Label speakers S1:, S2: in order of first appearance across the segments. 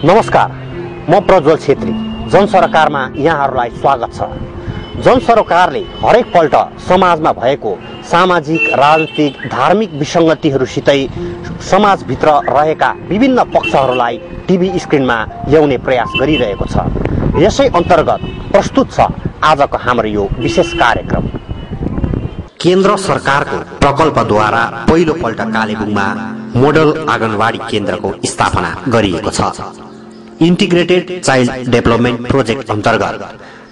S1: नमस्कार, म प्रज्वल छेत्री। जनसरोकारमा यहाँहरूलाई स्वागत छ। जनसरोकारले हरेक पल्ट समाजमा भएको सामाजिक, राजनीतिक, धार्मिक विसङ्गतिहरूसितै समाजभित्र रहेका विभिन्न पक्षहरूलाई टिभी स्क्रिनमा ल्याउने प्रयास गरिरहेको छ। यसै अन्तर्गत प्रस्तुत छ आजको हाम्रो यो विशेष कार्यक्रम। केन्द्र सरकारको प्रकल्पद्वारा पहिलो पल्ट कालेबुङमा मोडल आँगनवाडी केन्द्रको स्थापना गरिएको छ। इन्टिग्रेटेड चाइल्ड डेभलपमेन्ट प्रोजेक्ट अन्तर्गत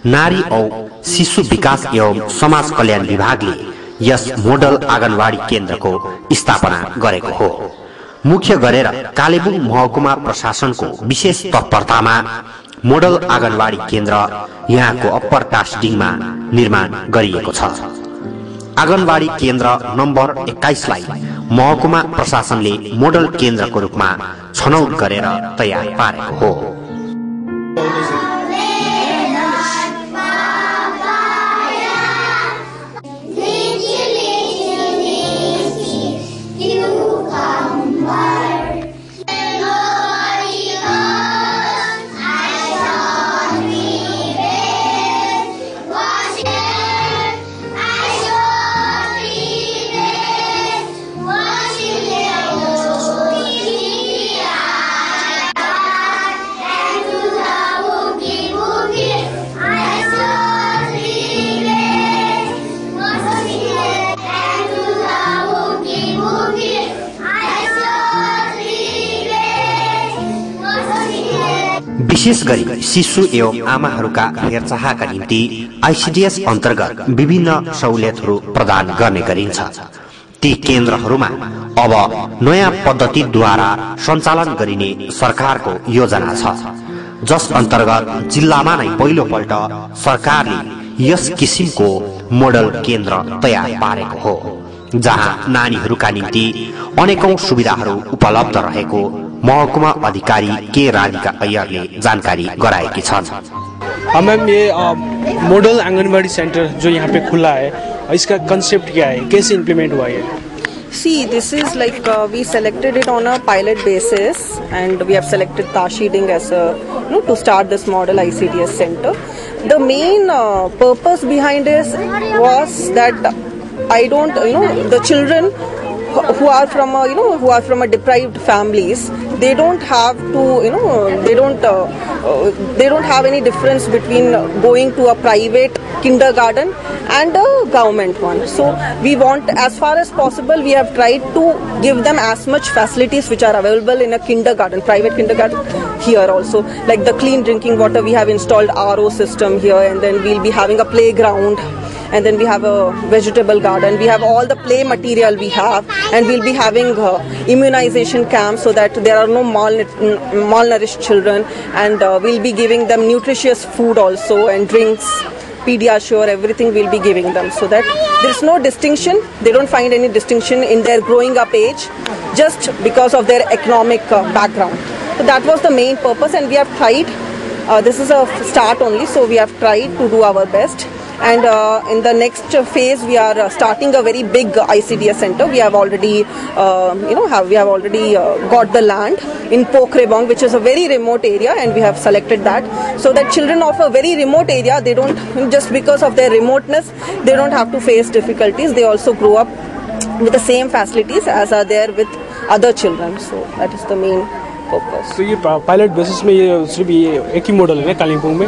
S1: नारी औ शिशु विकास एवं समाज कल्याण विभागले यस मोडल आँगनवाडी केन्द्रको स्थापना गरेको हो। मुख्य गरेर कालेबुङ महकुमा प्रशासनको विशेष तत्परतामा मोडल आँगनवाडी केन्द्र यहाँको अप्पर टास्डिङमा निर्माण गरिएको छ। आँगनवाडी केन्द्र नम्बर 21 लाई महकुमा प्रशासनले मोडल केन्द्रको रूपमा छनौट गरेर तयार पारेको हो। विशेष गरी शिशु एवं आमाहरूका हेरचाहका निम्ति आईसीडीएस अन्तर्गत विभिन्न सहुलियतहरू प्रदान गर्ने गरिन्छ। ती केन्द्रहरूमा अब नयाँ पद्धतिद्वारा सञ्चालन गरिने सरकारको योजना छ, जस अन्तर्गत जिल्लामा नै पहिलो पल्ट सरकारले यस किसिमको मोडल केन्द्र तयार पारेको हो, जहाँ नानीहरूका निम्ति अनेकौं सुविधाहरू उपलब्ध रहेको महकुमा अधिकारी के राधिका अय्यरले जानकारी गराएकी छन्।
S2: मैम, ये मॉडल आंगनवाड़ी सेंटर जो यहाँ पे खुला है, इसका कंसेप्ट क्या है, कैसे इम्प्लीमेंट हुआ है?
S3: See, this is like we selected it on a pilot basis, and we have selected Tashiding as a to start this model ICDS center. The main purpose behind this was that the children who are from a deprived families, they don't have to they don't have any difference between going to a private kindergarten and a government one. So we want, as far as possible, we have tried to give them as much facilities which are available in a kindergarten, private kindergarten here also, like the clean drinking water. We have installed RO system here, and then we'll be having a playground, and then we have a vegetable garden. We have all the play material we have, and we'll be having immunization camps so that there are no malnourished children, and we'll be giving them nutritious food also, and drinks, Pediasure, everything we'll be giving them, so that there's no distinction. They don't find any distinction in their growing up age just because of their economic background. So that was the main purpose, and we have tried. This is a start only, so we have tried to do our best. And in the next phase, we are starting a very big ICDS center. We have already, we have already got the land in Pokrebong, which is a very remote area, and we have selected that so that children of a very remote area, they don't, just because of their remoteness, they don't have to face difficulties. They also grow up with the same facilities as are there with other children. So that is the main purpose.
S2: So ये pilot basis में ये सिर्फ ये एक ही model है कालिम्पोंग में?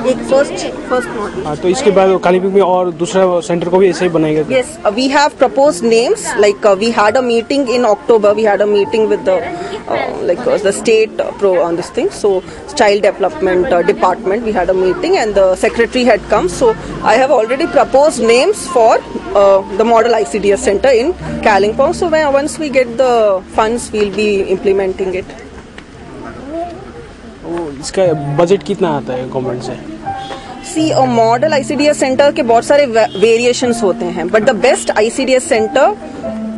S3: एक first model.
S2: हाँ, तो इसके बाद कालीपिंग में और दूसरा सेंटर को भी ऐसे ही बनाएगा?
S3: Yes, we have proposed names. Like we had a meeting in October. We had a meeting with the state on this thing. So child development department. We had a meeting and the secretary had come. So I have already proposed names for the model ICDS center in Kalimpong. So once we get the funds, we'll be implementing it.
S2: इसका budget कितना आता है government से?
S3: See, model ICDS centre के बहुत सारे variations होते हैं, but the best ICDS centre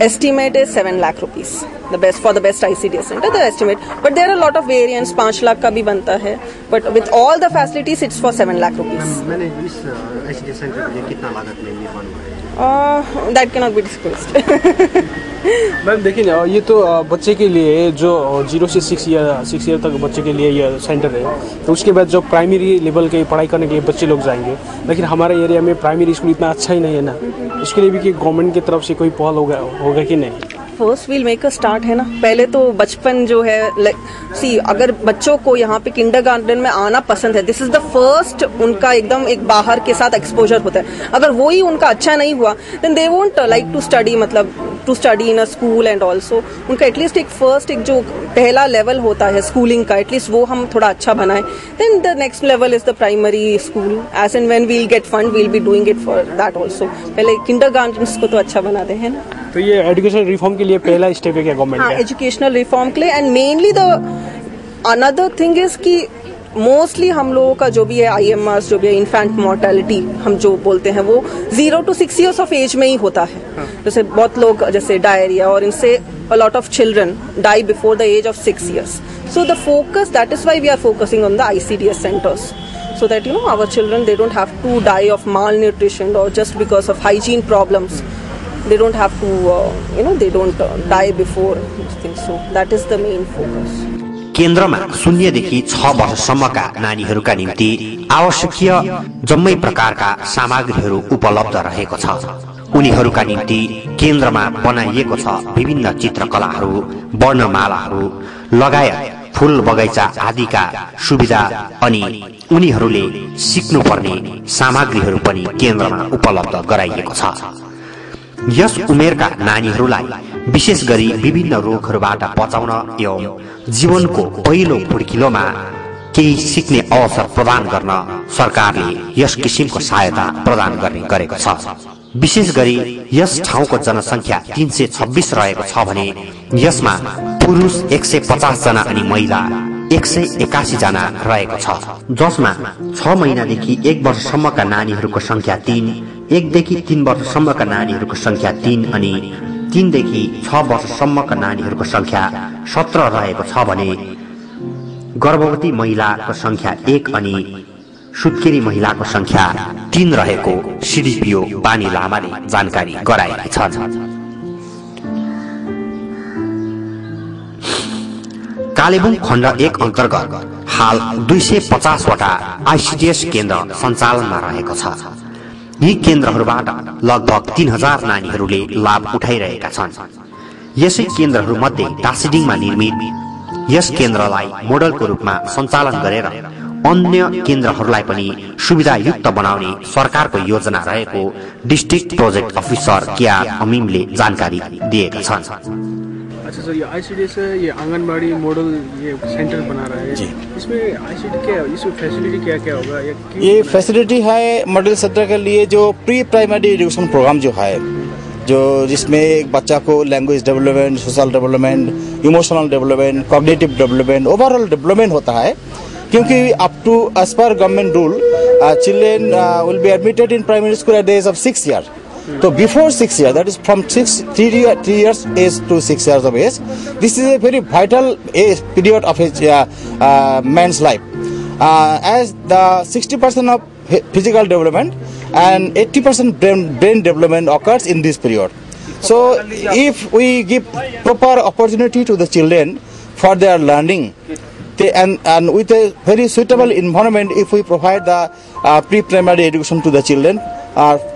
S3: estimate is 7 lakh rupees. The best for the best ICDS center, the estimate. But there are a lot of variants. 5 lakh का भी बनता है. But with all the facilities, it's for 7 lakh rupees.
S1: मैंने इस ICDS centre के लिए कितना लागत में निर्माण हुआ है?
S3: That cannot be disclosed.
S2: Ma'am देखिए ना, ये तो बच्चे के लिए जो 0 से 6 ईयर तक बच्चे के लिए ये सेंटर है, तो उसके बाद जो प्राइमरी लेवल के पढ़ाई करने के लिए बच्चे लोग जाएंगे, लेकिन हमारे एरिया में प्राइमरी स्कूल इतना अच्छा ही नहीं है ना, उसके लिए भी कि गवर्नमेंट की तरफ से कोई पहल होगा कि नहीं?
S3: First we'll make a start है ना, पहले तो बचपन जो है अगर बच्चों को यहाँ पे किंडरगार्टन में आना पसंद है, दिस इज द फर्स्ट उनका एकदम एक बाहर के साथ एक्सपोजर होता है। अगर वो ही उनका अच्छा नहीं हुआ, then they won't like to study, मतलब to study in a school and also उनका एटलीस्ट एक जो पहला लेवल होता है स्कूलिंग का, एटलीस्ट वो हम थोड़ा अच्छा बनाए। Then the next level is the primary school. As and when we'll get fund we'll be doing it for that also. पहले किंडरगार्टन को तो अच्छा बना दे, है ना।
S2: तो ये एजुकेशन रिफॉर्म के लिए पहला स्टेप है क्या गवर्नमेंट का?
S3: एजुकेशनल रिफॉर्म के लिए। And mainly the another thing is कि मोस्टली हम लोगों का जो भी है IMRs, जो भी है इन्फेंट मोर्टेलिटी हम जो बोलते हैं, वो 0 to 6 years ऑफ एज में ही होता है। जैसे बहुत लोग जैसे डायरिया और इनसे a lot of children die before the age of 6 years. So the focus, that is why we are focusing on the ICDS centers, so that our children, they don't have to die of malnutrition or just because of hygiene problems. They don't have to they don't die before these things. So that is the main focus.
S1: केन्द्रमा 0 देखि 6 वर्षसम्मका नानीहरूका निम्ति आवश्यकीय जम्मै प्रकारका सामग्रीहरू उपलब्ध रहेको छ। उनीहरूका निम्ति केन्द्रमा बनाइएको छ विभिन्न चित्रकलाहरू, वर्णमालाहरू लगायत फूल बगैँचा आदिका सुविधा, अनि उनीहरूले सिक्नुपर्ने सामग्रीहरू पनि केन्द्रमा उपलब्ध गराइएको छ। यस उमेरका नानीहरूलाई विशेष गरी विभिन्न रोगहरूबाट बचाउन एवं जीवनको पहिलो खुड्किलोमा केही सिक्ने अवसर प्रदान गर्न सरकारले यस किसिमको सहायता प्रदान गर्ने गरेको छ। विशेष गरी यस ठाउँको जनसङ्ख्या 326 रहेको छ भने यसमा पुरुष 150 जना अनि महिला 181 जना रहेको छ, जसमा 6 महिनादेखि 1 वर्षसम्मका नानीहरूको संख्या 3, 1 देखि 3 वर्षसम्मका नानीहरूको संख्या 3 अनि 3 देखि 6 वर्षसम्मका नानीहरूको संख्या 17 रहेको छ भने गर्भवती महिलाको संख्या 1 अनि सुत्केरी महिलाको संख्या 3 रहेको CDPO बानी लामाले जानकारी गराएका छन्। कालेबुङ खण्ड 1 अन्तर्गत हाल 250 वटा ICDS केन्द्र सञ्चालनमा रहेको छ। यी केन्द्रहरूबाट लगभग 3000 नानीहरूले लाभ उठाइरहेका छन्। यसै केन्द्रहरूमध्ये टासिडिङमा निर्मित यस केन्द्रलाई मोडलको रूपमा सञ्चालन गरेर अन्य केन्द्रहरूलाई पनि सुविधायुक्त बनाउने सरकारको योजना रहेको डिस्ट्रिक्ट प्रोजेक्ट अफिसर KR अमीमले जानकारी दिएका छन्।
S2: अच्छा सर, ये ICDS है, ये आंगनबाड़ी मॉडल ये सेंटर बना रहा है जी। इसमें ICDS क्या, इसमें फैसिलिटी क्या क्या होगा?
S4: ये फैसिलिटी है मॉडल सेंटर के लिए जो प्री प्राइमरी एजुकेशन प्रोग्राम जो है, जो जिसमें एक बच्चा को language development, social development, emotional development, cognitive development, overall development होता है। क्योंकि अप टू एज पर government rule children will be admitted in primary school at the age of 6 years. So before 6 years, that is from 3 years age to 6 years of age, this is a very vital age period of his man's life. As the 60% of physical development and 80% brain development occurs in this period. So if we give proper opportunity to the children for their learning, and with a very suitable environment, if we provide the pre-primary education to the children,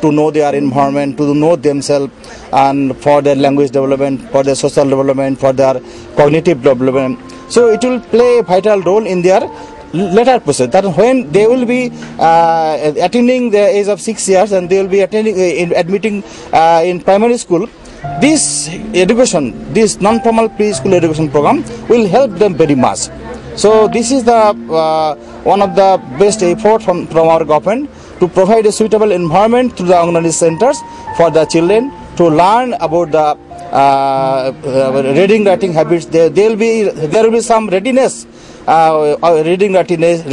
S4: to know their environment, to know themselves, and for their language development, for their social development, for their cognitive development. So it will play a vital role in their later process. That when they will be attaining the age of 6 years and they will be admitting in primary school, this education, this non-formal preschool education program will help them very much. So this is the one of the best effort from our government to provide a suitable environment to the Anganwadi centers for the children to learn about the reading, writing habits. There will be some readiness, reading readiness,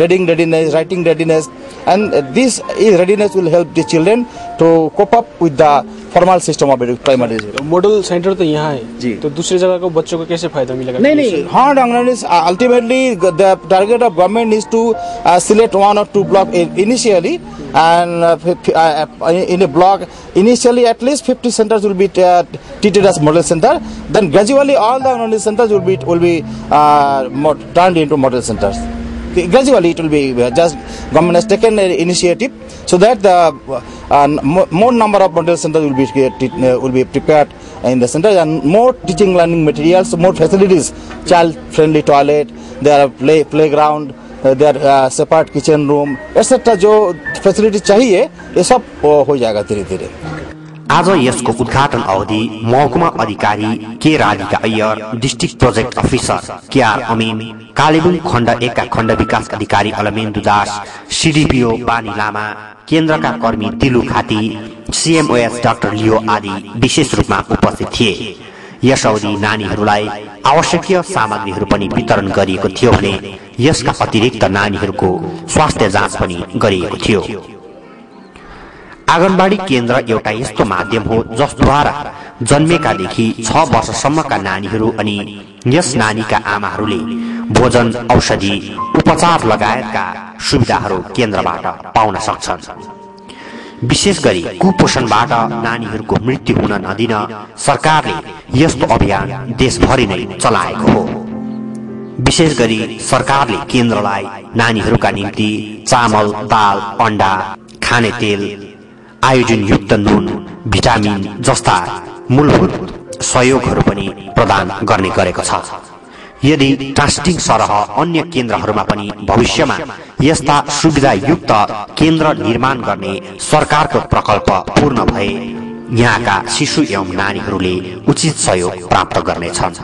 S4: writing readiness, and this readiness will help the children to cope up with the formal system of primary education.
S2: Model centre तो यहाँ है जी, तो दूसरी जगह को बच्चों को कैसे फायदा मिलेगा?
S4: नहीं, हाँ, ultimately the target of government is to select 1 or 2 blocks initially, and in a block initially at least 50 centers will be treated as model center. Then gradually all the Anganwadi centers will be turned into model centers. Gradually it will be just government has taken an initiative so that the more number of model centers will be prepared in the center, and more teaching learning materials, more facilities, child friendly toilet, there are playground, there are separate kitchen room, etc. जो facility चाहिए ये सब हो जाएगा धीरे धीरे।
S1: आज यसको उद्घाटन अवधि महकुमा अधिकारी के Radhika Iyer, district project officer KR Amin, Kalimpong खण्ड 1 का खण्ड विकास अधिकारी अलमेन्दु दास, सीडीपीओ बानी लामा, केन्द्रका कर्मी तिलु खाती, सीएमओएस डाक्टर लियो आदि विशेष रूपमा उपस्थित थिए। यस अवधि नानीहरूलाई आवश्यकीय सामग्रीहरू पनि वितरण गरिएको थियो भने यसका अतिरिक्त नानीहरूको स्वास्थ्य जाँच पनि गरिएको थियो। आँगनबाडी केन्द्र एउटा यस्तो माध्यम हो जसद्वारा जन्मेकादेखि 6 वर्षसम्मका नानीहरू अनि यस नानीका आमाहरूले भोजन, औषधि, उपचार लगायतका सुविधाहरू केन्द्रबाट पाउन सक्छन्। विशेष गरी कुपोषणबाट नानीहरूको मृत्यु हुन नदिन सरकारले यस्तो अभियान देशभरि नै चलाएको हो। विशेष गरी सरकारले केन्द्रलाई नानीहरूका निम्ति चामल, दाल, अंडा, खाने तेल, आयोडिन युक्त नुन, भिटामिन जस्ता मूलभूत सहयोगहरू पनि प्रदान गर्ने गरेको छ। यदि टास्टिङ सरह अन्य केन्द्रहरूमा पनि भविष्यमा यस्ता सुविधायुक्त केन्द्र निर्माण गर्ने सरकारको प्रकल्प पूर्ण भए यहाँका शिशु एवं नानीहरूले उचित सहयोग प्राप्त गर्नेछन्।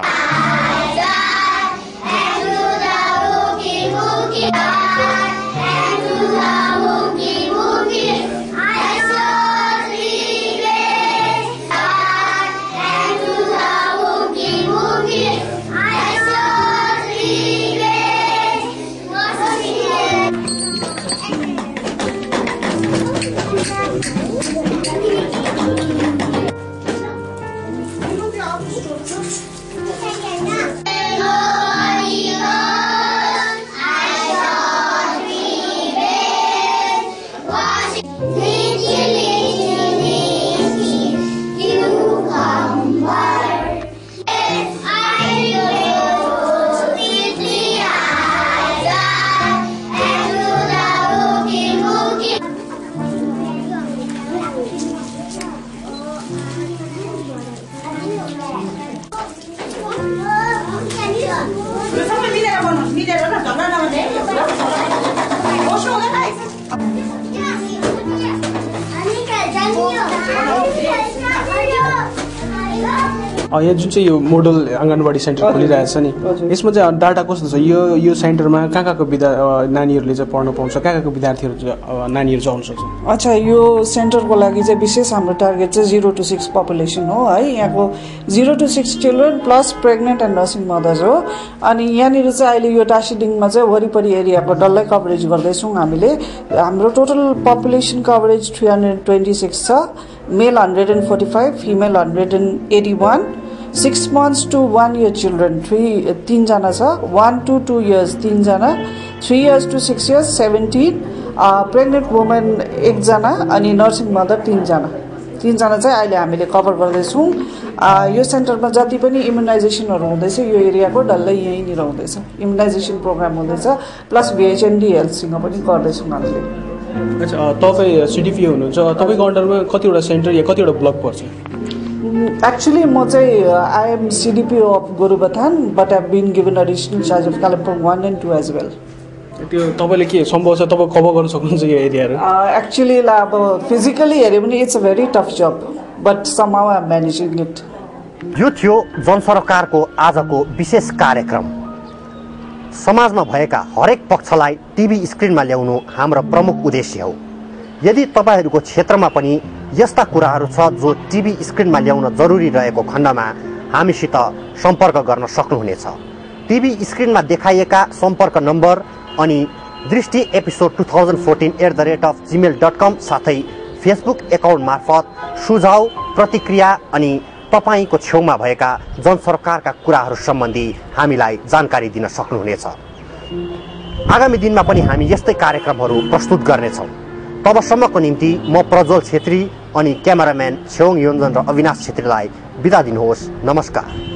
S2: यहाँ जुन चाहिँ यो मोडल आँगनबाडी सेन्टर खोलिरहेछ नि, यसमा चाहिँ डाटा कस्तो छ? यो सेन्टरमा कहाँ कहाँको नानीहरूले चाहिँ पढ्न पाउँछ, कहाँ कहाँको विद्यार्थीहरू नानीहरू चाहिँ आउन सक्छ?
S5: अच्छा, यो सेन्टरको लागि चाहिँ विशेष हाम्रो टार्गेट चाहिँ 0 to 6 पपुलेसन हो है। यहाँको 0 to 6 children plus pregnant and nursing mothers हो। अनि यहाँनिर चाहिँ अहिले यो टासिडिङमा चाहिँ वरिपरि एरियाको डल्लै कभरेज गर्दैछौँ हामीले। हाम्रो टोटल पपुलेसन कभरेज 326 छ। मेल 145, female 181, 6 months to 1 year children 3 जना छ, 1 to 2 years 3 जना, 3 years to 6 years 17, pregnant women 1 जना अनि नर्सिङ मदर 3 जना चाहिँ अहिले हामीले कभर गर्दैछौँ। यो सेन्टरमा जति पनि इम्युनाइजेसनहरू हुँदैछ यो एरियाको डल्लै यहीँनिर हुँदैछ। इम्युनाइजेसन प्रोग्राम हुँदैछ, प्लस VHND हेल्थसँग पनि गर्दैछौँ हामीले।
S2: अच्छा, तपाईँ सिडिपी हुनुहुन्छ, तपाईँको अन्डरमा कतिवटा सेन्टर या कतिवटा ब्लक पर्छ?
S5: Actually, I am CDPO of Gorubatan, but I have been given additional charge of Kalimpong 1 and 2 as well.
S2: त्यो तपाईँले के सम्भव छ तपाईँ कभर गर्न सक्नुहुन्छ यो एरियाहरू?
S5: एक्चुअली अब फिजिकली हेऱ्यो भने it's a very tough job but somehow I am managing it.
S1: यो थियो जनसरोकारको आजको विशेष कार्यक्रम। समाजमा भएका हरेक पक्षलाई टिभी स्क्रिनमा ल्याउनु हाम्रो प्रमुख उद्देश्य हो। यदि तपाईँहरूको क्षेत्रमा पनि यस्ता कुराहरू छ जो टिभी स्क्रिनमा ल्याउन जरुरी रहेको खण्डमा हामीसित सम्पर्क गर्न सक्नुहुनेछ। टिभी स्क्रिनमा देखाइएका सम्पर्क नम्बर अनि दृष्टि एपिसोड 2014@gmail.com साथै फेसबुक एकाउन्ट मार्फत सुझाव, प्रतिक्रिया अनि तपाईँको छेउमा भएका जनसरकारका कुराहरू सम्बन्धी हामीलाई जानकारी दिन सक्नुहुनेछ। आगामी दिनमा पनि हामी यस्तै कार्यक्रमहरू प्रस्तुत गर्नेछौँ। तबसम्मको निम्ति म प्रज्वल छेत्री अनि क्यामेराम्यान छेउङ योन्जन र अविनाश छेत्रीलाई बिदा दिनुहोस्। नमस्कार।